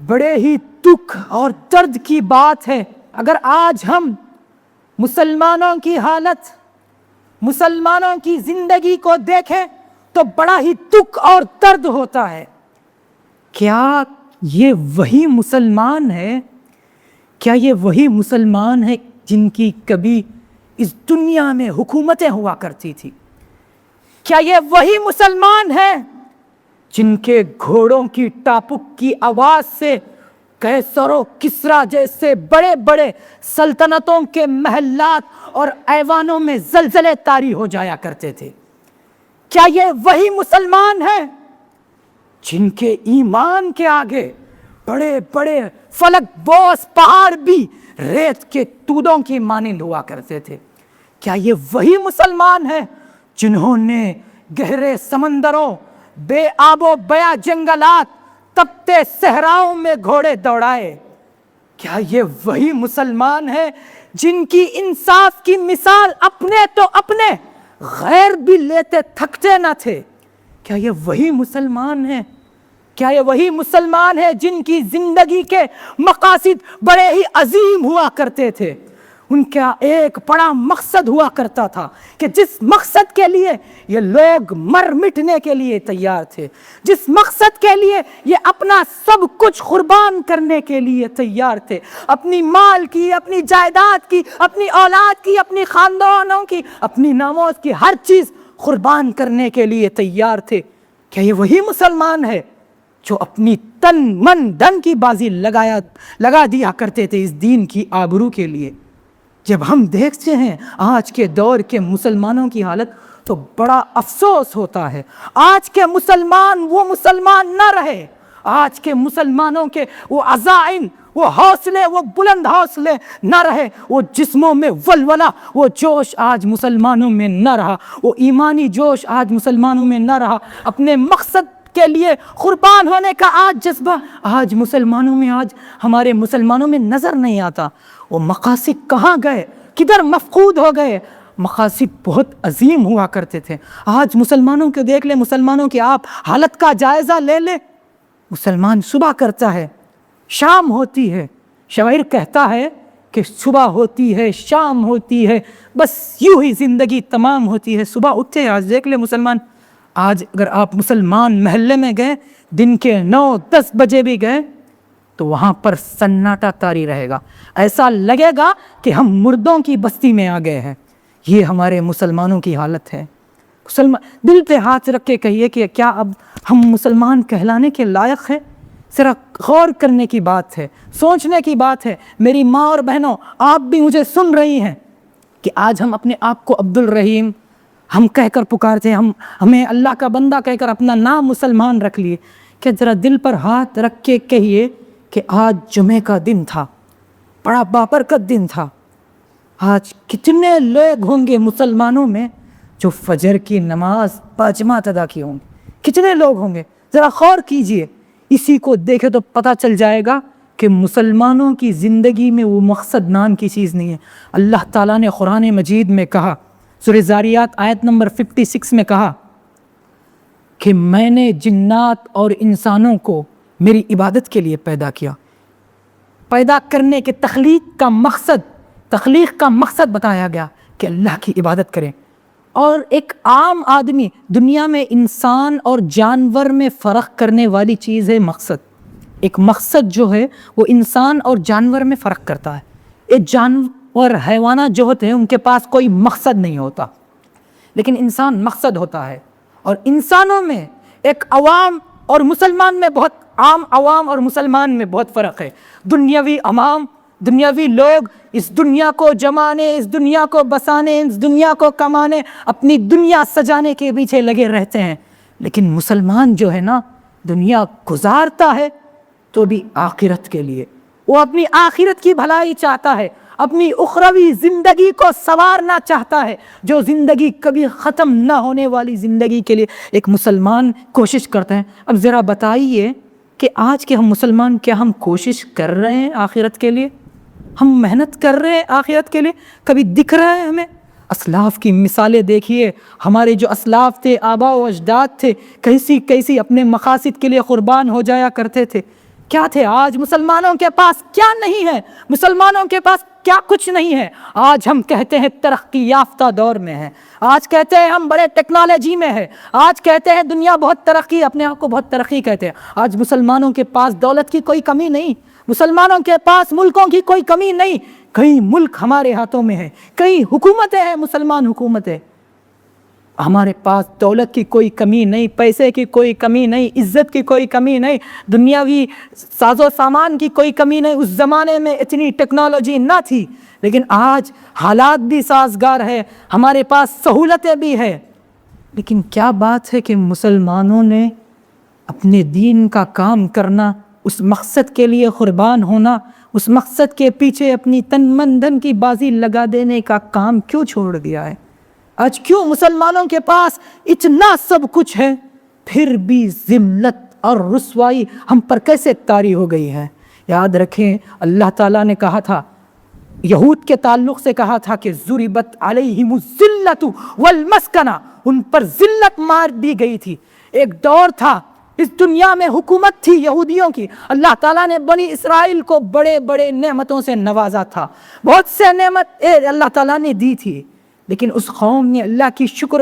بڑے ہی دکھ اور درد کی بات ہے اگر آج ہم مسلمانوں کی حالت، مسلمانوں کی زندگی کو دیکھیں تو بڑا ہی دکھ اور درد ہوتا ہے۔ کیا یہ وہی مسلمان ہے؟ کیا یہ وہی مسلمان ہے جن کی کبھی اس دنیا میں حکومتیں ہوا کرتی تھی؟ کیا یہ وہی مسلمان ہے جن کے گھوڑوں کی ٹاپک کی آواز سے قیصر و کسریٰ جیسے بڑے بڑے سلطنتوں کے محلات اور ایوانوں میں زلزلے طاری ہو جایا کرتے تھے؟ کیا یہ وہی مسلمان ہے جن کے ایمان کے آگے بڑے بڑے فلک بوس پہاڑ بھی ریت کے تودوں کی مانند ہوا کرتے تھے؟ کیا یہ وہی مسلمان ہے جنہوں نے گہرے سمندروں، بے آب و بیا جنگلات، تپتے صحراؤں میں گھوڑے دوڑائے؟ کیا یہ وہی مسلمان ہے جن کی انصاف کی مثال اپنے تو اپنے غیر بھی لیتے تھکتے نہ تھے؟ کیا یہ وہی مسلمان ہے؟ کیا یہ وہی مسلمان ہے جن کی زندگی کے مقاصد بڑے ہی عظیم ہوا کرتے تھے؟ ان کا ایک بڑا مقصد ہوا کرتا تھا کہ جس مقصد کے لیے یہ لوگ مر مٹنے کے لیے تیار تھے، جس مقصد کے لیے یہ اپنا سب کچھ قربان کرنے کے لیے تیار تھے، اپنی مال کی، اپنی جائیداد کی، اپنی اولاد کی، اپنی خاندانوں کی، اپنی ناموس کی، ہر چیز قربان کرنے کے لیے تیار تھے۔ کیا یہ وہی مسلمان ہے جو اپنی تن من دھن کی بازی لگا دیا کرتے تھے اس دین کی آبرو کے لیے؟ جب ہم دیکھتے ہیں آج کے دور کے مسلمانوں کی حالت تو بڑا افسوس ہوتا ہے۔ آج کے مسلمان وہ مسلمان نہ رہے، آج کے مسلمانوں کے وہ عزائم، وہ حوصلے، وہ بلند حوصلے نہ رہے، وہ جسموں میں ولولہ، وہ جوش آج مسلمانوں میں نہ رہا، وہ ایمانی جوش آج مسلمانوں میں نہ رہا، اپنے مقصد کے لیے قربان ہونے کا آج جذبہ آج مسلمانوں میں، آج ہمارے مسلمانوں میں نظر نہیں آتا۔ وہ مقاصد کہاں گئے؟ کدھر مفقود ہو گئے؟ مقاصد بہت عظیم ہوا کرتے تھے۔ آج مسلمانوں کو دیکھ لیں، مسلمانوں کی آپ حالت کا جائزہ لے لیں۔ مسلمان صبح کرتا ہے، شام ہوتی ہے، شاعر کہتا ہے کہ صبح ہوتی ہے، شام ہوتی ہے، بس یوں ہی زندگی تمام ہوتی ہے۔ صبح اٹھتے ہیں، آج دیکھ لیں مسلمان، آج اگر آپ مسلمان محلے میں گئے، دن کے 9-10 بجے بھی گئے تو وہاں پر سناٹا طاری رہے گا، ایسا لگے گا کہ ہم مردوں کی بستی میں آ گئے ہیں۔ یہ ہمارے مسلمانوں کی حالت ہے۔ دل پہ ہاتھ رکھ کے کہیے کہ کیا اب ہم مسلمان کہلانے کے لائق ہیں؟ ذرا غور کرنے کی بات ہے، سوچنے کی بات ہے۔ میری ماں اور بہنوں، آپ بھی مجھے سن رہی ہیں کہ آج ہم اپنے آپ کو عبد الرحیم ہم کہہ کر پکارتے ہیں، ہمیں اللہ کا بندہ کہہ کر اپنا نام مسلمان رکھ لیے۔ کہ ذرا دل پر ہاتھ رکھ کے کہیے کہ آج جمعے کا دن تھا، بڑا بابرکت دن تھا۔ آج کتنے لوگ ہوں گے مسلمانوں میں جو فجر کی نماز باجماعت ادا کی ہوں گے؟ کتنے لوگ ہوں گے؟ ذرا غور کیجئے، اسی کو دیکھے تو پتہ چل جائے گا کہ مسلمانوں کی زندگی میں وہ مقصد نام کی چیز نہیں ہے۔ اللہ تعالیٰ نے قرآن مجید میں کہا، سورہ زاریات آیت نمبر 56 میں کہا کہ میں نے جنات اور انسانوں کو میری عبادت کے لیے پیدا کیا۔ پیدا کرنے کے تخلیق کا مقصد بتایا گیا کہ اللہ کی عبادت کریں۔ اور ایک عام آدمی، دنیا میں انسان اور جانور میں فرق کرنے والی چیز ہے مقصد۔ ایک مقصد جو ہے وہ انسان اور جانور میں فرق کرتا ہے۔ ایک جانور، حیوانات جو ہوتے ہیں ان کے پاس کوئی مقصد نہیں ہوتا، لیکن انسان مقصد ہوتا ہے۔ اور انسانوں میں ایک عوام اور مسلمان میں بہت عام عوام اور مسلمان میں بہت فرق ہے۔ دنیاوی عوام، دنیاوی لوگ اس دنیا کو جمانے، اس دنیا کو بسانے، اس دنیا کو کمانے، اپنی دنیا سجانے کے پیچھے لگے رہتے ہیں۔ لیکن مسلمان جو ہے نا، دنیا گزارتا ہے تو بھی آخرت کے لیے، وہ اپنی آخرت کی بھلائی چاہتا ہے، اپنی اخروی زندگی کو سنوارنا چاہتا ہے، جو زندگی کبھی ختم نہ ہونے والی زندگی کے لیے ایک مسلمان کوشش کرتا ہے۔ اب ذرا بتائیے کہ آج کے ہم مسلمان، کیا ہم کوشش کر رہے ہیں آخرت کے لیے؟ ہم محنت کر رہے ہیں آخرت کے لیے؟ کبھی دکھ رہا ہے ہمیں؟ اسلاف کی مثالیں دیکھیے، ہمارے جو اسلاف تھے، آبا و اجداد تھے، کیسی اپنے مقاصد کے لیے قربان ہو جایا کرتے تھے۔ کیا تھے، آج مسلمانوں کے پاس کیا نہیں ہے، مسلمانوں کے پاس کیا کچھ نہیں ہے۔ آج ہم کہتے ہیں ترقی یافتہ دور میں ہے، آج کہتے ہیں ہم بڑے ٹیکنالوجی میں ہے، آج کہتے ہیں دنیا بہت ترقی، اپنے آپ کو بہت ترقی کہتے ہیں۔ آج مسلمانوں کے پاس دولت کی کوئی کمی نہیں، مسلمانوں کے پاس ملکوں کی کوئی کمی نہیں، کئی ملک ہمارے ہاتھوں میں ہے، کئی حکومتیں ہیں، مسلمان حکومتیں۔ ہمارے پاس دولت کی کوئی کمی نہیں، پیسے کی کوئی کمی نہیں، عزت کی کوئی کمی نہیں، دنیاوی ساز و سامان کی کوئی کمی نہیں۔ اس زمانے میں اتنی ٹیکنالوجی نہ تھی، لیکن آج حالات بھی سازگار ہے، ہمارے پاس سہولتیں بھی ہیں۔ لیکن کیا بات ہے کہ مسلمانوں نے اپنے دین کا کام کرنا، اس مقصد کے لیے قربان ہونا، اس مقصد کے پیچھے اپنی تن من دھن کی بازی لگا دینے کا کام کیوں چھوڑ دیا ہے؟ آج کیوں مسلمانوں کے پاس اتنا سب کچھ ہے پھر بھی ذلت اور رسوائی ہم پر کیسے طاری ہو گئی ہے؟ یاد رکھیں، اللہ تعالیٰ نے کہا تھا، یہود کے تعلق سے کہا تھا کہ ضربت علیہم الذلۃ والمسکنہ، ان پر ذلت مار دی گئی تھی۔ ایک دور تھا، اس دنیا میں حکومت تھی یہودیوں کی، اللہ تعالیٰ نے بنی اسرائیل کو بڑے بڑے نعمتوں سے نوازا تھا، بہت سے نعمت اللہ تعالیٰ نے دی تھی، لیکن اس قوم نے اللہ کی شکر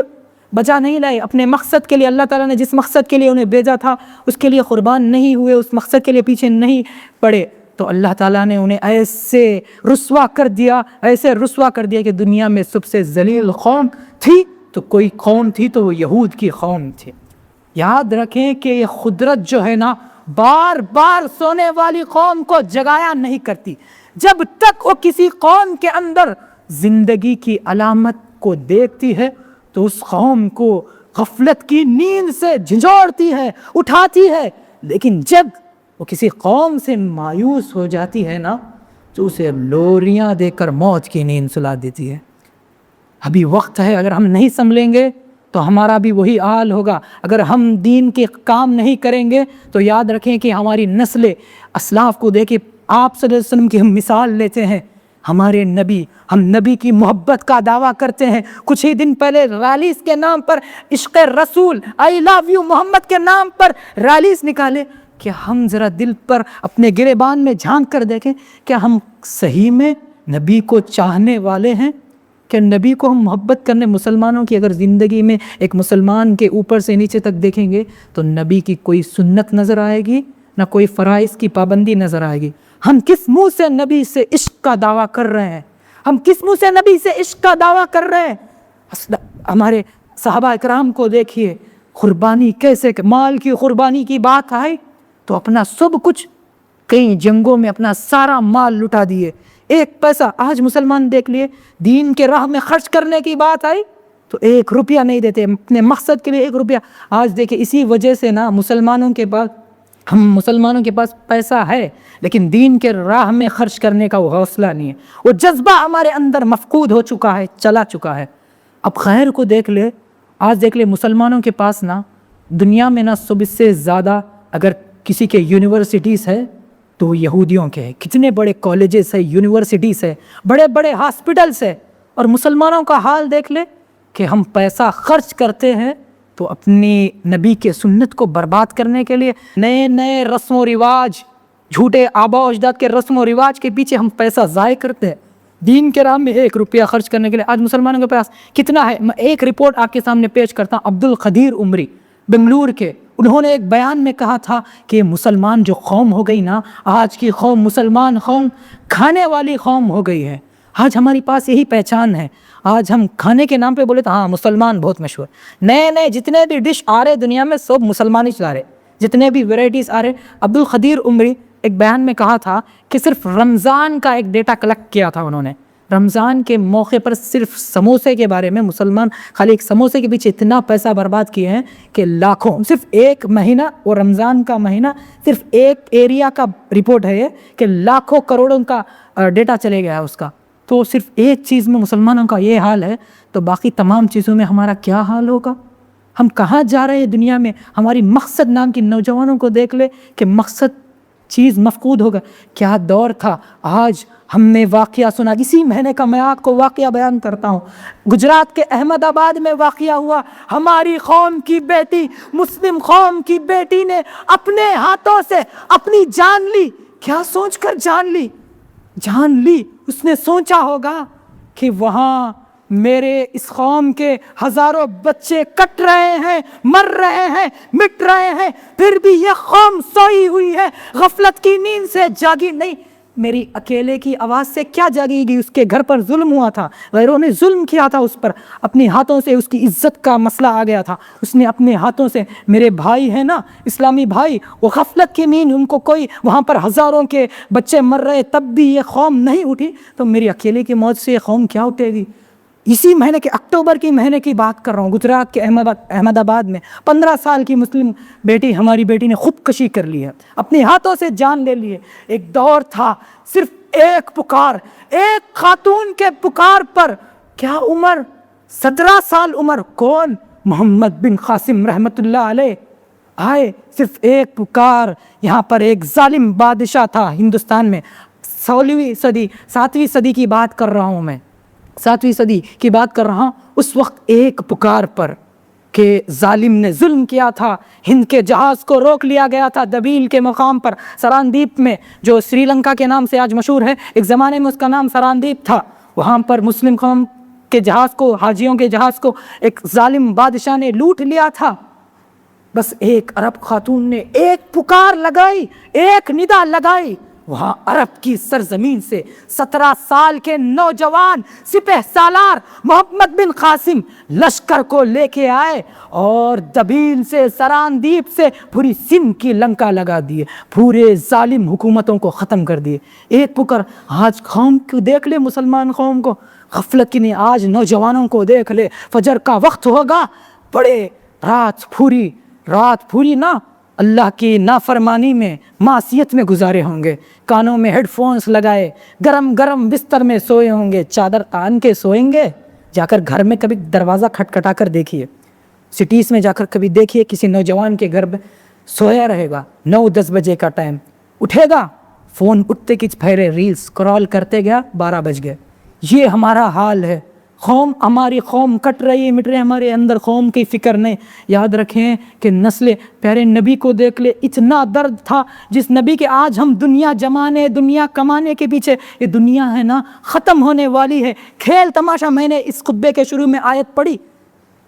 بجا نہیں لائے، اپنے مقصد کے لیے اللہ تعالیٰ نے جس مقصد کے لیے انہیں بھیجا تھا اس کے لیے قربان نہیں ہوئے، اس مقصد کے لیے پیچھے نہیں پڑے، تو اللہ تعالیٰ نے انہیں ایسے رسوا کر دیا، ایسے رسوا کر دیا کہ دنیا میں سب سے ذلیل قوم تھی تو کوئی قوم تھی تو وہ یہود کی قوم تھی۔ یاد رکھیں کہ یہ قدرت جو ہے نا، بار بار سونے والی قوم کو جگایا نہیں کرتی، جب تک وہ کسی قوم کے اندر زندگی کی علامت کو دیکھتی ہے تو اس قوم کو غفلت کی نیند سے جھنجھوڑتی ہے، اٹھاتی ہے، لیکن جب وہ کسی قوم سے مایوس ہو جاتی ہے نا تو اسے لوریاں دے کر موت کی نیند سلا دیتی ہے۔ ابھی وقت ہے، اگر ہم نہیں سنبھلیں گے تو ہمارا بھی وہی حال ہوگا۔ اگر ہم دین کے کام نہیں کریں گے تو یاد رکھیں کہ ہماری نسل اسلاف کو دیکھیں، آپ صلی اللہ علیہ وسلم کی ہم مثال لیتے ہیں، ہمارے نبی، ہم نبی کی محبت کا دعویٰ کرتے ہیں، کچھ ہی دن پہلے ریلیز کے نام پر، عشق رسول، آئی لو یو محمد کے نام پر ریلیز نکالے، کہ ہم ذرا دل پر اپنے گریبان میں جھانک کر دیکھیں کہ ہم صحیح میں نبی کو چاہنے والے ہیں، کہ نبی کو ہم محبت کرنے مسلمانوں کی اگر زندگی میں ایک مسلمان کے اوپر سے نیچے تک دیکھیں گے تو نبی کی کوئی سنت نظر آئے گی، نہ کوئی فرائض کی پابندی نظر آئے گی۔ ہم کس منہ سے نبی سے عشق کا دعویٰ کر رہے ہیں؟ ہم کس منہ سے نبی سے عشق کا دعویٰ کر رہے ہیں؟ ہمارے صحابہ اکرام کو دیکھیے، قربانی کیسے، مال کی قربانی کی بات آئی تو اپنا سب کچھ، کئی جنگوں میں اپنا سارا مال لٹا دیے، ایک پیسہ۔ آج مسلمان دیکھ لیے، دین کے راہ میں خرچ کرنے کی بات آئی تو 1 روپیہ نہیں دیتے اپنے مقصد کے لیے، 1 روپیہ۔ آج دیکھیں، اسی وجہ سے نا مسلمانوں کے پاس پیسہ ہے لیکن دین کے راہ میں خرچ کرنے کا وہ حوصلہ نہیں ہے، وہ جذبہ ہمارے اندر مفقود ہو چکا ہے، چلا چکا ہے۔ اب خیر کو دیکھ لے، آج دیکھ لے مسلمانوں کے پاس نا دنیا میں نا سب سے زیادہ اگر کسی کے یونیورسٹیز ہے تو وہ یہودیوں کے ہیں، کتنے بڑے کالجز ہے، یونیورسٹیز ہے، بڑے بڑے ہاسپٹلس ہے، اور مسلمانوں کا حال دیکھ لے کہ ہم پیسہ خرچ کرتے ہیں تو اپنی نبی کے سنت کو برباد کرنے کے لیے نئے نئے رسم و رواج، جھوٹے آباء و اجداد کے رسم و رواج کے پیچھے ہم پیسہ ضائع کرتے ہیں، دین کے راہ میں 1 روپیہ خرچ کرنے کے لیے۔ آج مسلمانوں کے پاس کتنا ہے؟ میں ایک رپورٹ آپ کے سامنے پیش کرتا ہوں، عبدالقدیر عمری بنگلور کے، انہوں نے ایک بیان میں کہا تھا کہ مسلمان جو قوم ہو گئی نا، آج کی قوم مسلمان قوم کھانے والی قوم ہو گئی ہے۔ آج ہماری پاس یہی پہچان ہے، آج ہم کھانے کے نام پہ بولے تو ہاں مسلمان بہت مشہور، نئے نئے جتنے بھی ڈش آ رہے دنیا میں سب مسلمان ہی چلا رہے، جتنے بھی ویرائٹیز آ رہے۔ عبدالقدیر عمری ایک بیان میں کہا تھا کہ صرف رمضان کا ایک ڈیٹا کلیکٹ کیا تھا انہوں نے، رمضان کے موقع پر صرف سموسے کے بارے میں مسلمان خالی ایک سموسے کے پیچھے اتنا پیسہ برباد کیے ہیں کہ لاکھوں، صرف ایک مہینہ اور رمضان کا مہینہ، صرف ایک ایریا کا رپورٹ ہے یہ کہ لاکھوں کروڑوں کا ڈیٹا چلے گیا ہے اس کا۔ تو صرف ایک چیز میں مسلمانوں کا یہ حال ہے تو باقی تمام چیزوں میں ہمارا کیا حال ہوگا؟ ہم کہاں جا رہے ہیں دنیا میں؟ ہماری مقصد نام کی نوجوانوں کو دیکھ لے کہ مقصد چیز مفقود ہوگا. کیا دور تھا. آج ہم نے واقعہ سنا, اسی مہینے کا میں آپ کو واقعہ بیان کرتا ہوں. گجرات کے احمد آباد میں واقعہ ہوا. ہماری قوم کی بیٹی, مسلم قوم کی بیٹی نے اپنے ہاتھوں سے اپنی جان لی. کیا سوچ کر جان لی. اس نے سوچا ہوگا کہ وہاں میرے اس قوم کے ہزاروں بچے کٹ رہے ہیں, مر رہے ہیں, مٹ رہے ہیں, پھر بھی یہ قوم سوئی ہوئی ہے, غفلت کی نیند سے جاگی نہیں. میری اکیلے کی آواز سے کیا جاگے گی؟ اس کے گھر پر ظلم ہوا تھا, غیروں نے ظلم کیا تھا اس پر, اپنے ہاتھوں سے اس کی عزت کا مسئلہ آ گیا تھا. اس نے اپنے ہاتھوں سے, میرے بھائی ہیں نا اسلامی بھائی, وہ غفلت کی نیند, ان کو کوئی وہاں پر ہزاروں کے بچے مر رہے تب بھی یہ قوم نہیں اٹھی, تو میری اکیلے کی موت سے یہ قوم کیا اٹھے گی؟ اسی مہینے کے اکتوبر کی مہینے کی بات کر رہا ہوں. گجرات کے احمد آباد میں 15 سال کی مسلم بیٹی, ہماری بیٹی نے خودکشی کر لی ہے, اپنے ہاتھوں سے جان لے لی ہے. ایک دور تھا, صرف ایک پکار, ایک خاتون کے پکار پر, کیا عمر, 17 سال عمر, کون, محمد بن قاسم رحمت اللہ علیہ آئے. صرف ایک پکار. یہاں پر ایک ظالم بادشاہ تھا ہندوستان میں, 7ویں صدی کی بات کر رہا ہوں میں, 7ویں صدی کی بات کر رہا ہوں. اس وقت ایک پکار پر کہ ظالم نے ظلم کیا تھا, ہند کے جہاز کو روک لیا گیا تھا دبیل کے مقام پر, سراندیپ میں, جو سری لنکا کے نام سے آج مشہور ہے, ایک زمانے میں اس کا نام سراندیپ تھا. وہاں پر مسلم قوم کے جہاز کو, حاجیوں کے جہاز کو ایک ظالم بادشاہ نے لوٹ لیا تھا. بس ایک عرب خاتون نے ایک پکار لگائی, ایک ندا لگائی. وہاں عرب کی سرزمین سے 17 سال کے نوجوان سپہ سالار محمد بن قاسم لشکر کو لے کے آئے اور دبیل سے, سراندیپ سے پوری سندھ کی لنکا لگا دیے, پورے ظالم حکومتوں کو ختم کر دیے. ایک پکر. آج قوم کو دیکھ لے, مسلمان قوم کو, غفلت کی نہیں. آج نوجوانوں کو دیکھ لے, فجر کا وقت ہوگا, بڑے رات پوری نا اللہ کی نافرمانی میں, معصیت میں گزارے ہوں گے, کانوں میں ہیڈ فونز لگائے, گرم بستر میں سوئے ہوں گے, چادر تان کے سوئیں گے. جا کر گھر میں کبھی دروازہ کھٹکھٹا کر دیکھیے, سٹیز میں جا کر کبھی دیکھیے, کسی نوجوان کے گھر میں سویا رہے گا, 9-10 بجے کا ٹائم, اٹھے گا, فون اٹھتے کی پھیرے ریلز اسکرول کرتے گیا, 12 بج گئے. یہ ہمارا حال ہے. قوم, ہماری قوم کٹ رہی, مٹ رہی, ہمارے اندر قوم کی فکر نہیں. یاد رکھیں کہ نسل پیارے نبی کو دیکھ لے, اتنا درد تھا جس نبی کے آج ہم دنیا جمانے, دنیا کمانے کے پیچھے, یہ دنیا ہے نا ختم ہونے والی ہے, کھیل تماشا. میں نے اس خطبے کے شروع میں آیت پڑھی,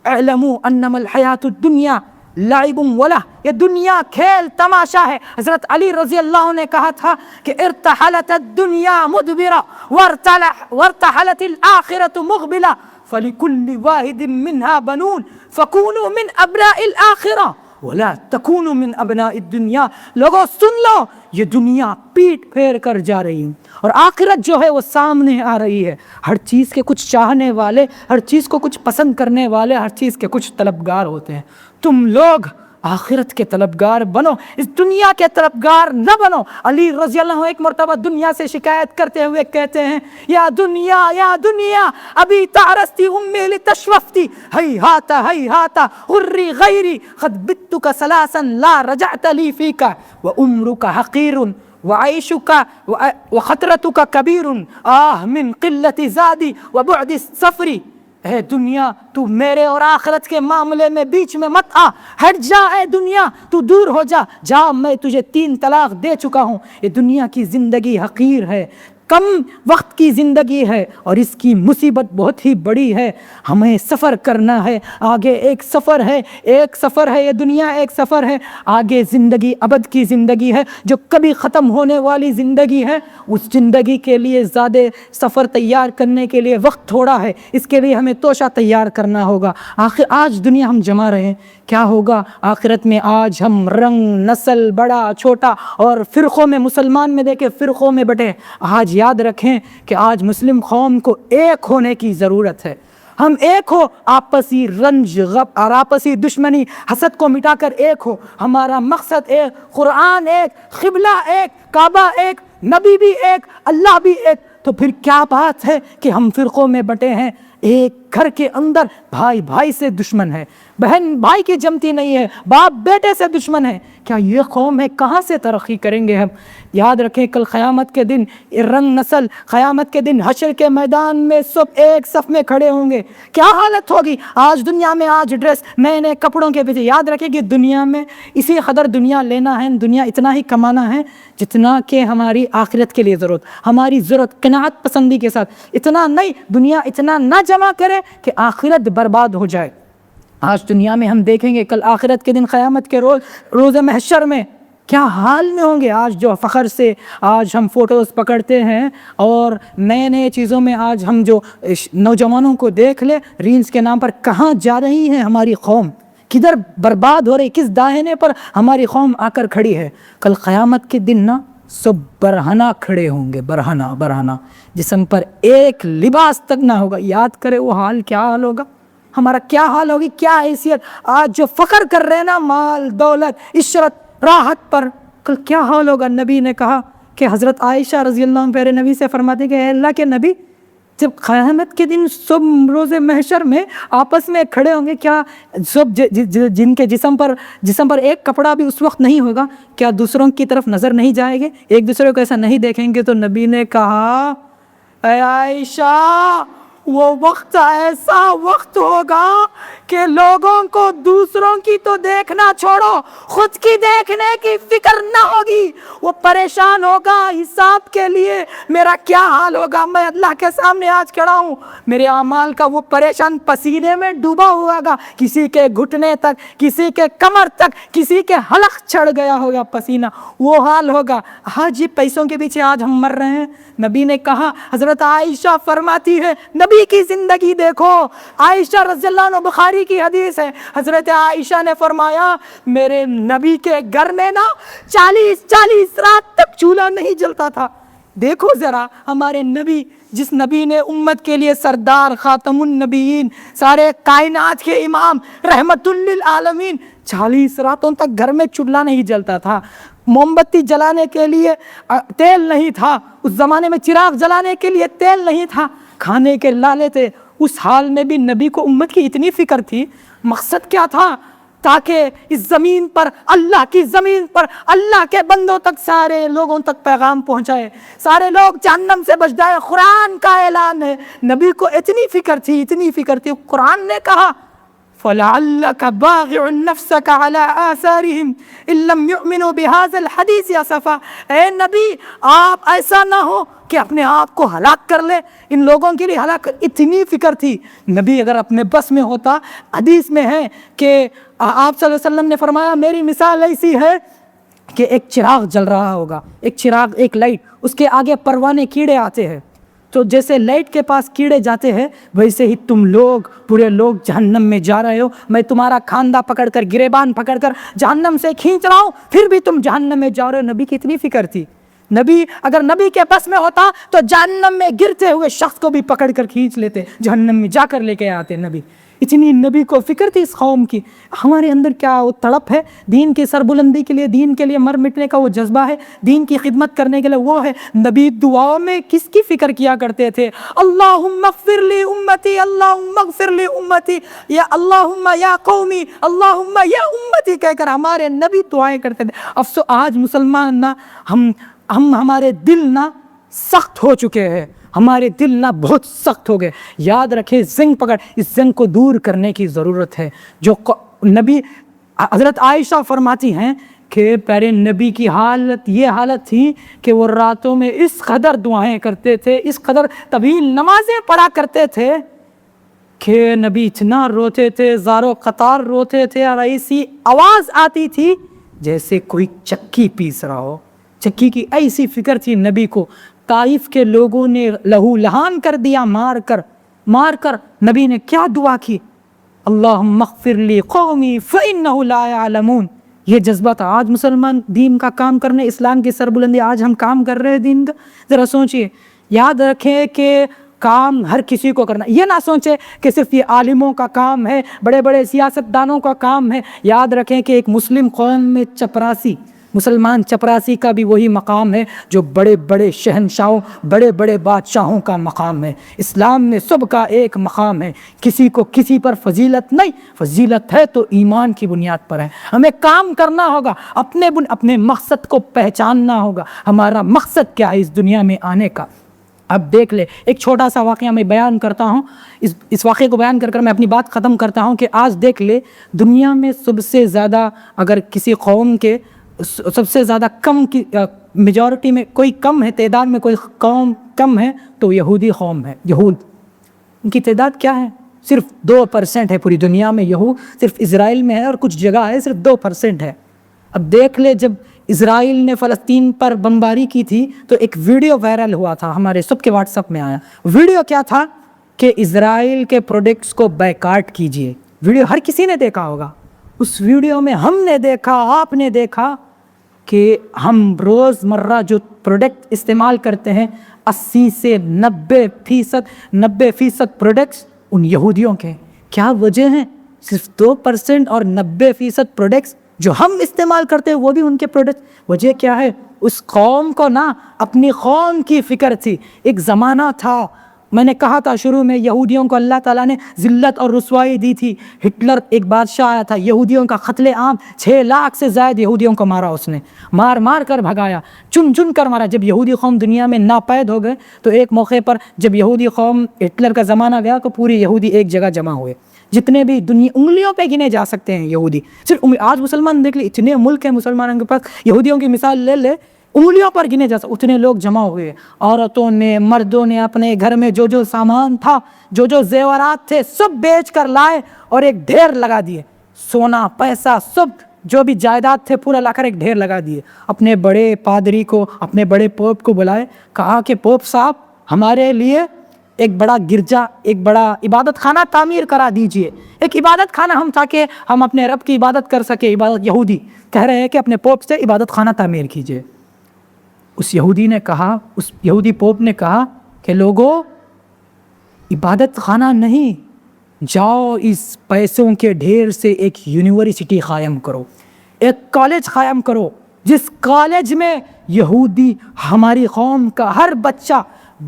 اعلموا انما الحیات الدنیا لعب ولہ, یہ دنیا کھیل تماشا ہے. حضرت علی رضی اللہ عنہ نے کہا تھا کہ ارتحلت الدنیا مدبرہ وارتحلت الآخرۃ مقبلہ فلکل واحد منہا بنون فکونوا من ابناء الآخرہ ولا تکونوا من ابناء الدنیا. لوگوں سن لو, یہ دنیا پیٹ پھیر کر جا رہی ہے اور آخرت جو ہے وہ سامنے آ رہی ہے. ہر چیز کے کچھ چاہنے والے, ہر چیز کو کچھ پسند کرنے والے, ہر چیز کے کچھ طلبگار ہوتے ہیں. تم لوگ آخرت کے طلبگار بنو, اس دنیا کے طلبگار نہ بنو. علی رضی اللہ عنہ ایک مرتبہ دنیا سے شکایت کرتے ہوئے کہتے ہیں, یا دنیا ابھی تعرستی امی لتشوفتی ہیہاتا غری غیری قد بتک سلاسا لا رجعت لی فیک وعمرک حقیر وعیشک وخطرتک کبیر آہ من قلت زادی وبعد سفری. اے دنیا, تو میرے اور آخرت کے معاملے میں بیچ میں مت آ, ہٹ جا. اے دنیا, تو دور ہو جا, میں تجھے 3 طلاق دے چکا ہوں. یہ دنیا کی زندگی حقیر ہے, کم وقت کی زندگی ہے اور اس کی مصیبت بہت ہی بڑی ہے. ہمیں سفر کرنا ہے, آگے ایک سفر ہے, یہ دنیا ایک سفر ہے, آگے زندگی ابد کی زندگی ہے جو کبھی ختم ہونے والی زندگی ہے. اس زندگی کے لیے زیادہ سفر تیار کرنے کے لیے وقت تھوڑا ہے, اس کے لیے ہمیں توشہ تیار کرنا ہوگا. آخر آج دنیا ہم جما رہے ہیں, کیا ہوگا آخرت میں؟ آج ہم رنگ, نسل, بڑا چھوٹا اور فرقوں میں, مسلمان میں دیکھیں فرقوں میں بٹے. آج یاد رکھیں کہ آج مسلم قوم کو ایک ہونے کی ضرورت ہے. ہم ایک ہو, آپسی رنج غم اور آپسی دشمنی حسد کو مٹا کر ایک ہو. ہمارا مقصد ایک, قرآن ایک, قبلہ ایک, کعبہ ایک, نبی بھی ایک, اللہ بھی ایک. تو پھر کیا بات ہے کہ ہم فرقوں میں بٹے ہیں؟ ایک گھر کے اندر بھائی بھائی سے دشمن ہے، بہن بھائی کی جمتی نہیں ہے، باپ بیٹے سے دشمن ہے، کیا یہ قوم ہے؟ کہاں سے ترقی کریں گے ہم؟ یاد رکھیں کل قیامت کے دن رنگ نسل قیامت کے دن حشر کے میدان میں سب ایک صف میں کھڑے ہوں گے، کیا حالت ہوگی؟ آج دنیا میں آج ڈریس نئے نئے کپڑوں کے پیچھے، یاد رکھیں کہ دنیا میں اسی قدر دنیا لینا ہے، دنیا اتنا ہی کمانا ہے جتنا کہ ہماری آخرت کے لیے ضرورت، ہماری ضرورت قناعت پسندی کے ساتھ، اتنا نہیں، دنیا اتنا نہ جمع کرے کہ آخرت برباد ہو جائے۔ آج دنیا میں ہم دیکھیں گے کل آخرت کے دن قیامت کے روز محشر میں کیا حال میں ہوں گے۔ آج جو فخر سے آج ہم فوٹوز پکڑتے ہیں اور نئے نئے چیزوں میں آج ہم جو نوجوانوں کو دیکھ لے ریلز کے نام پر، کہاں جا رہی ہے ہماری قوم، کدھر برباد ہو رہی، کس داہنے پر ہماری قوم آ کر کھڑی ہے۔ کل قیامت کے دن نا سب برہنہ کھڑے ہوں گے، برہنہ جسم پر ایک لباس تک نہ ہوگا۔ یاد کرے وہ حال، کیا حال ہوگا ہمارا، کیا حال ہوگی، کیا حیثیت۔ آج جو فخر کر رہے ہیں نا مال دولت عشرت راحت پر، کل کیا حال ہوگا۔ نبی نے کہا کہ حضرت عائشہ رضی اللہ عنہ پیارے نبی سے فرماتے کہ اے اللہ کے نبی، جب قیامت کے دن سب روز محشر میں آپس میں کھڑے ہوں گے، کیا سب جن کے جسم پر ایک کپڑا بھی اس وقت نہیں ہوگا، کیا دوسروں کی طرف نظر نہیں جائے گے، ایک دوسرے کو ایسا نہیں دیکھیں گے؟ تو نبی نے کہا اے عائشہ، وہ وقت ایسا وقت ہوگا کہ لوگوں کو دوسروں کی تو دیکھنا چھوڑو، خود کی دیکھنے کی فکر نہ ہوگی۔ وہ پریشان ہوگا حساب کے لیے میرا کیا حال ہوگا، میں اللہ کے سامنے آج کھڑا ہوں، میرے اعمال کا وہ پریشان پسینے میں ڈوبا ہوا گا، کسی کے گھٹنے تک، کسی کے کمر تک، کسی کے حلق چڑھ گیا ہوگا پسینہ، وہ حال ہوگا۔ آج یہ پیسوں کے پیچھے آج ہم مر رہے ہیں۔ نبی نے کہا، حضرت عائشہ فرماتی ہے، نبی کی زندگی دیکھو، عائشہ رضی اللہ عنہ، بخاری کی حدیث ہے، حضرت عائشہ نے فرمایا میرے نبی کے گھر میں نا 40 رات تک چولہا نہیں جلتا تھا۔ دیکھو ذرا ہمارے نبی، جس نبی نے امت کے لیے سردار، خاتم النبیین، سارے کائنات کے امام، رحمت للعالمین، 40 راتوں تک گھر میں چولہا نہیں جلتا تھا، موم بتی جلانے کے لیے تیل نہیں تھا، اس زمانے میں چراغ جلانے کے لیے تیل نہیں تھا، کھانے کے لالے تھے، اس حال میں بھی نبی کو امت کی اتنی فکر تھی۔ مقصد کیا تھا؟ تاکہ اس زمین پر، اللہ کی زمین پر، اللہ کے بندوں تک، سارے لوگوں تک پیغام پہنچائے، سارے لوگ جہنم سے بچ جائے۔ قرآن کا اعلان ہے، نبی کو اتنی فکر تھی، اتنی فکر تھی، قرآن نے کہا فَلَعَلَّكَ بَاغِعٌ نَفْسَكَ عَلَىٰ آثَارِهِمْ إِن لَّمْ يُؤْمِنُوا بِهَٰذَا الْحَدِيثِ أَسَفًا۔ اے نبی، آپ ایسا نہ ہو کہ اپنے آپ کو ہلاک کر لے، ان لوگوں کے لیے ہلاک کر، اتنی فکر تھی۔ نبی اگر اپنے بس میں ہوتا، حدیث میں ہے کہ آپ صلی اللہ علیہ وسلم نے فرمایا میری مثال ایسی ہے کہ ایک چراغ جل رہا ہوگا، ایک چراغ، ایک لائٹ، اس کے آگے پروانے کیڑے آتے ہیں، تو جیسے لائٹ کے پاس کیڑے جاتے ہیں ویسے ہی تم لوگ، پورے لوگ جہنم میں جا رہے ہو، میں تمہارا کھاندہ پکڑ کر، گریبان پکڑ کر جہنم سے کھینچ رہا ہوں، پھر بھی تم جہنم میں جا رہے ہو۔ نبی کی اتنی فکر تھی۔ نبی اگر نبی کے بس میں ہوتا تو جہنم میں گرتے ہوئے شخص کو بھی پکڑ کر کھینچ لیتے، جہنم میں جا کر لے کے آتے نبی۔ اتنی نبی کو فکر تھی اس قوم کی۔ ہمارے اندر کیا وہ تڑپ ہے دین کی سربلندی کے لیے، دین کے لیے مر مٹنے کا وہ جذبہ ہے، دین کی خدمت کرنے کے لیے وہ ہے۔ نبی دعاؤں میں کس کی فکر کیا کرتے تھے؟ اللہم اغفر لی امتی، اللہم اغفر لی امتی، یا اللہم یا قومی، اللہم یا امتی کہہ کر ہمارے نبی دعائیں کرتے تھے۔ افسوس آج مسلمان نہ ہمارے دل نہ سخت ہو چکے ہیں، ہمارے دل نہ بہت سخت ہو گئے۔ یاد رکھیں، زنگ پکڑ، اس زنگ کو دور کرنے کی ضرورت ہے۔ جو نبی حضرت عائشہ فرماتی ہیں کہ پیارے نبی کی حالت یہ حالت تھی کہ وہ راتوں میں اس قدر دعائیں کرتے تھے، اس قدر طویل نمازیں پڑھا کرتے تھے کہ نبی اتنا روتے تھے، زارو قطار روتے تھے، اور ایسی آواز آتی تھی جیسے کوئی چکی پیس رہا ہو۔ چکی کی ایسی فکر تھی نبی کو۔ طائف کے لوگوں نے لہو لہان کر دیا، مار کر نبی نے کیا دعا کی؟ اللہم اغفر لی قومی فإنہ لا يعلمون۔ یہ جذبہ تھا۔ آج مسلمان دین کا کام کرنے، اسلام کی سربلندی، آج ہم کام کر رہے ہیں دین کا؟ ذرا سوچئے۔ یاد رکھیں کہ کام ہر کسی کو کرنا، یہ نہ سوچیں کہ صرف یہ عالموں کا کام ہے، بڑے بڑے سیاست دانوں کا کام ہے۔ یاد رکھیں کہ ایک مسلم قوم میں چپراسی مسلمان چپراسی کا بھی وہی مقام ہے جو بڑے بڑے شہنشاہوں بڑے بڑے بادشاہوں کا مقام ہے۔ اسلام میں سب کا ایک مقام ہے، کسی کو کسی پر فضیلت نہیں، فضیلت ہے تو ایمان کی بنیاد پر ہے۔ ہمیں کام کرنا ہوگا، اپنے مقصد کو پہچاننا ہوگا، ہمارا مقصد کیا ہے اس دنیا میں آنے کا۔ اب دیکھ لے، ایک چھوٹا سا واقعہ میں بیان کرتا ہوں، اس واقعے کو بیان کر میں اپنی بات ختم کرتا ہوں کہ آج دیکھ لے دنیا میں سب سے زیادہ، اگر کسی قوم کے سب سے زیادہ کم کی میجورٹی میں کوئی کم ہے، تعداد میں کوئی قوم کم ہے تو یہودی قوم ہے۔ یہود، ان کی تعداد کیا ہے؟ صرف 2% ہے پوری دنیا میں۔ یہود صرف اسرائیل میں ہے اور کچھ جگہ ہے، صرف 2% ہے۔ اب دیکھ لے، جب اسرائیل نے فلسطین پر بمباری کی تھی تو ایک ویڈیو وائرل ہوا تھا، ہمارے سب کے واٹس ایپ میں آیا۔ ویڈیو کیا تھا کہ اسرائیل کے پروڈکٹس کو بائیکاٹ کیجیے۔ ویڈیو ہر کسی نے دیکھا ہوگا۔ اس ویڈیو میں ہم نے دیکھا، آپ نے دیکھا کہ ہم روز مرہ جو پروڈکٹ استعمال کرتے ہیں 80 سے 90% پروڈکٹس ان یہودیوں کے۔ کیا وجہ ہیں؟ صرف 2% اور 90% پروڈکٹس جو ہم استعمال کرتے ہیں وہ بھی ان کے پروڈکٹ۔ وجہ کیا ہے؟ اس قوم کو نا اپنی قوم کی فکر تھی۔ ایک زمانہ تھا، میں نے کہا تھا شروع میں، یہودیوں کو اللہ تعالیٰ نے ذلت اور رسوائی دی تھی۔ ہٹلر ایک بادشاہ آیا تھا، یہودیوں کا قتل عام، 6 لاکھ سے زائد یہودیوں کو مارا، اس نے مار کر بھگایا، چن کر مارا۔ جب یہودی قوم دنیا میں ناپید ہو گئے تو ایک موقع پر جب یہودی قوم، ہٹلر کا زمانہ گیا تو پوری یہودی ایک جگہ جمع ہوئے، جتنے بھی دنیا انگلیوں پہ گنے جا سکتے ہیں یہودی۔ صرف آج مسلمان دیکھ لے، اتنے ملک ہیں مسلمانوں کے پاس، یہودیوں کی مثال لے لے، انگلیوں پر گنے جا سکتے اتنے لوگ جمع ہوئے۔ عورتوں نے، مردوں نے اپنے گھر میں جو سامان تھا، جو زیورات تھے، سب بیچ کر لائے اور ایک ڈھیر لگا دیے۔ سونا، پیسہ، سب جو بھی جائیداد تھے پورا لا کر ایک ڈھیر لگا دیے۔ اپنے بڑے پادری کو، اپنے بڑے پوپ کو بلائے، کہا کہ پوپ صاحب ہمارے لیے ایک بڑا گرجا، ایک بڑا عبادت خانہ تعمیر کرا دیجئے، ایک عبادت خانہ، ہم تاکہ ہم اپنے رب کی عبادت کر سکے۔ عبادت، یہودی کہہ رہے ہیں کہ اپنے پوپ سے عبادت خانہ تعمیر کیجئے۔ اس یہودی پوپ نے کہا کہ لوگوں، عبادت خانہ نہیں، جاؤ اس پیسوں کے ڈھیر سے ایک یونیورسٹی قائم کرو، ایک کالج قائم کرو، جس کالج میں یہودی، ہماری قوم کا ہر بچہ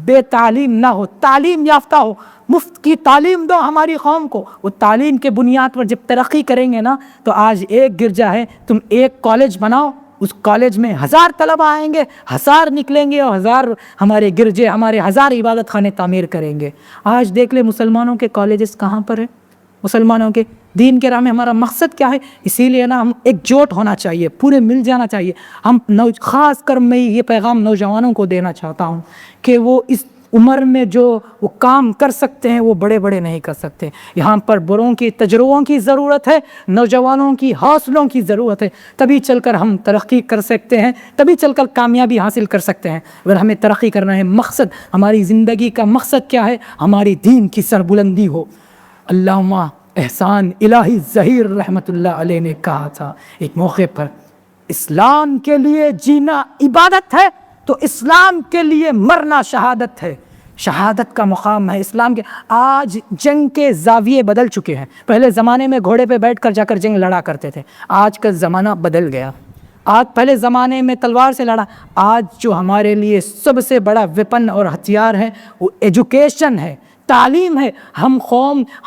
بے تعلیم نہ ہو، تعلیم یافتہ ہو، مفت کی تعلیم دو ہماری قوم کو۔ وہ تعلیم کے بنیاد پر جب ترقی کریں گے نا، تو آج ایک گرجا ہے، تم ایک کالج بناؤ، اس کالج میں 1000 طلبہ آئیں گے، 1000 نکلیں گے اور 1000 ہمارے گرجے، ہمارے 1000 عبادت خانے تعمیر کریں گے۔ آج دیکھ لے مسلمانوں کے کالجز کہاں پر ہیں؟ مسلمانوں کے دین کے راہ میں ہمارا مقصد کیا ہے؟ اسی لیے نا ہم ایک جوٹ ہونا چاہیے، پورے مل جانا چاہیے۔ ہم خاص کر میں یہ پیغام نوجوانوں کو دینا چاہتا ہوں کہ وہ اس عمر میں جو وہ کام کر سکتے ہیں وہ بڑے بڑے نہیں کر سکتے۔ یہاں پر بڑوں کی تجربوں کی ضرورت ہے، نوجوانوں کی حوصلوں کی ضرورت ہے، تبھی چل کر ہم ترقی کر سکتے ہیں، تبھی چل کر کامیابی حاصل کر سکتے ہیں۔ اگر ہمیں ترقی کرنا ہے، مقصد، ہماری زندگی کا مقصد کیا ہے؟ ہماری دین کی سربلندی ہو۔ علامہ احسان الہی ظہیر رحمۃ اللہ علیہ نے کہا تھا ایک موقع پر، اسلام کے لیے جینا عبادت ہے تو اسلام کے لیے مرنا شہادت ہے۔ شہادت کا مقام ہے اسلام کے۔ آج جنگ کے زاویے بدل چکے ہیں۔ پہلے زمانے میں گھوڑے پہ بیٹھ کر جا کر جنگ لڑا کرتے تھے، آج کا زمانہ بدل گیا۔ پہلے زمانے میں تلوار سے لڑا، آج جو ہمارے لیے سب سے بڑا ویپن اور ہتھیار ہے وہ ایجوکیشن ہے، تعلیم ہے۔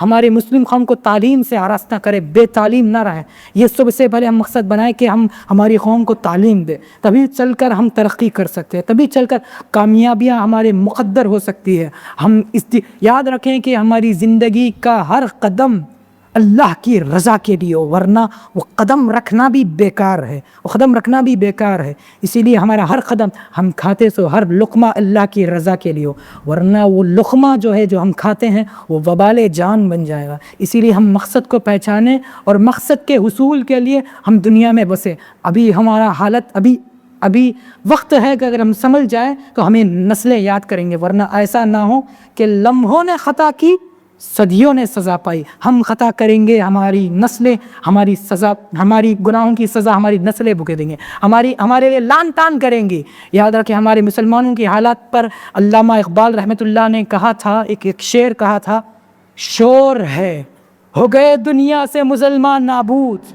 ہمارے مسلم قوم کو تعلیم سے آراستہ کرے، بے تعلیم نہ رہے۔ یہ سب سے پہلے ہم مقصد بنائیں کہ ہم ہماری قوم کو تعلیم دے، تبھی چل کر ہم ترقی کر سکتے ہیں، تبھی چل کر کامیابیاں ہمارے مقدر ہو سکتی ہے۔ ہم یاد رکھیں کہ ہماری زندگی کا ہر قدم اللہ کی رضا کے لیے ہو، ورنہ وہ قدم رکھنا بھی بیکار ہے، اسی لیے ہمارا ہر قدم ہم کھاتے سو ہر لقمہ اللہ کی رضا کے لیے ہو، ورنہ وہ لقمہ جو ہے جو ہم کھاتے ہیں وہ وبال جان بن جائے گا۔ اسی لیے ہم مقصد کو پہچانیں اور مقصد کے حصول کے لیے ہم دنیا میں بسیں۔ ابھی ہمارا حالت ابھی وقت ہے کہ اگر ہم سمجھ جائیں تو ہمیں نسلیں یاد کریں گے، ورنہ ایسا نہ ہو کہ لمحوں نے خطا کی، صدیوں نے سزا پائی۔ ہم خطا کریں گے، ہماری نسلیں ہماری گناہوں کی سزا ہماری نسلیں بھگتیں دیں گے، ہمارے لیے لان تان کریں گی۔ یاد رکھیں ہمارے مسلمانوں کی حالات پر علامہ اقبال رحمۃ اللہ نے کہا تھا، ایک شعر کہا تھا، شور ہے ہو گئے دنیا سے مسلمان نابود،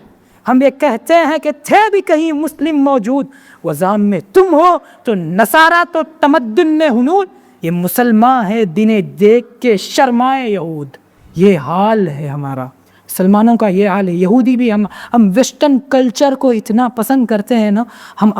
ہم یہ کہتے ہیں کہ تھے بھی کہیں مسلم موجود، وزام میں تم ہو تو نصارہ تو تمدن میں ہنود، یہ مسلمان ہے دنیں دیکھ کے شرمائے یہود۔ یہ حال ہے ہمارا، مسلمانوں کا یہ حال ہے۔ یہودی بھی ہم ویسٹرن کلچر کو اتنا پسند کرتے ہیں نا، ہم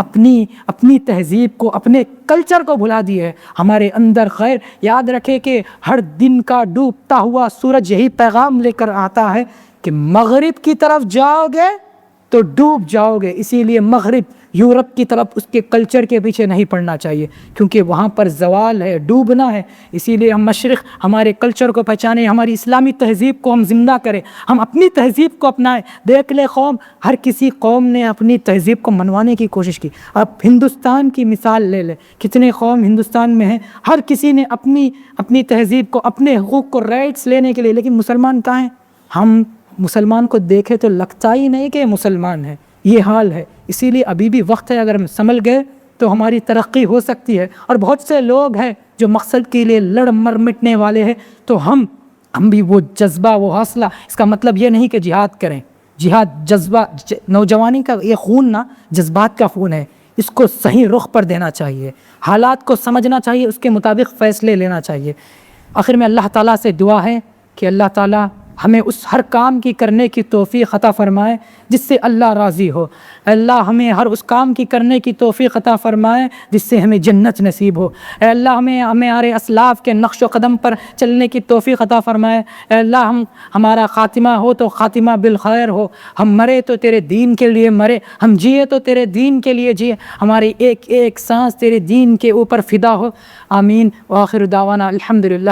اپنی تہذیب کو، اپنے کلچر کو بھلا دیے ہیں۔ ہمارے اندر خیر، یاد رکھے کہ ہر دن کا ڈوبتا ہوا سورج یہی پیغام لے کر آتا ہے کہ مغرب کی طرف جاؤ گے تو ڈوب جاؤ گے۔ اسی لیے مغرب، یورپ کی طرف، اس کے کلچر کے پیچھے نہیں پڑنا چاہیے، کیونکہ وہاں پر زوال ہے، ڈوبنا ہے۔ اسی لیے ہم مشرق، ہمارے کلچر کو پہچانیں، ہماری اسلامی تہذیب کو ہم زندہ کریں، ہم اپنی تہذیب کو اپنائیں۔ دیکھ لے قوم، ہر کسی قوم نے اپنی تہذیب کو منوانے کی کوشش کی۔ اب ہندوستان کی مثال لے لے، کتنے قوم ہندوستان میں ہیں، ہر کسی نے اپنی تہذیب کو، اپنے حقوق کو، رائٹس لینے کے لیے، لیکن مسلمان کہاں ہیں؟ ہم مسلمان کو دیکھے تو لگتا ہی نہیں کہ مسلمان ہے۔ یہ حال ہے۔ اسی لیے ابھی بھی وقت ہے، اگر ہم سنبھل گئے تو ہماری ترقی ہو سکتی ہے۔ اور بہت سے لوگ ہیں جو مقصد کے لیے لڑ مر مٹنے والے ہیں، تو ہم بھی وہ جذبہ، وہ حوصلہ، اس کا مطلب یہ نہیں کہ جہاد کریں۔ جہاد جذبہ، نوجوانی کا یہ خون نا جذبات کا خون ہے، اس کو صحیح رخ پر دینا چاہیے، حالات کو سمجھنا چاہیے، اس کے مطابق فیصلے لینا چاہیے۔ آخر میں اللہ تعالیٰ سے دعا ہے کہ اللہ تعالیٰ ہمیں اس ہر کام کی کرنے کی توفیق عطا فرمائے جس سے اللہ راضی ہو۔ اللہ ہمیں ہر اس کام کی کرنے کی توفیق عطا فرمائے جس سے ہمیں جنت نصیب ہو۔ اے اللہ ہمیں ہمارے اسلاف کے نقش و قدم پر چلنے کی توفیق عطا فرمائے۔ اے اللہ ہمارا خاتمہ ہو تو خاتمہ بالخیر ہو، ہم مرے تو تیرے دین کے لیے مرے، ہم جیے تو تیرے دین کے لیے جیے، ہماری ایک ایک سانس تیرے دین کے اوپر فدا ہو۔ آمین۔ وآخر دعوانا الحمدللہ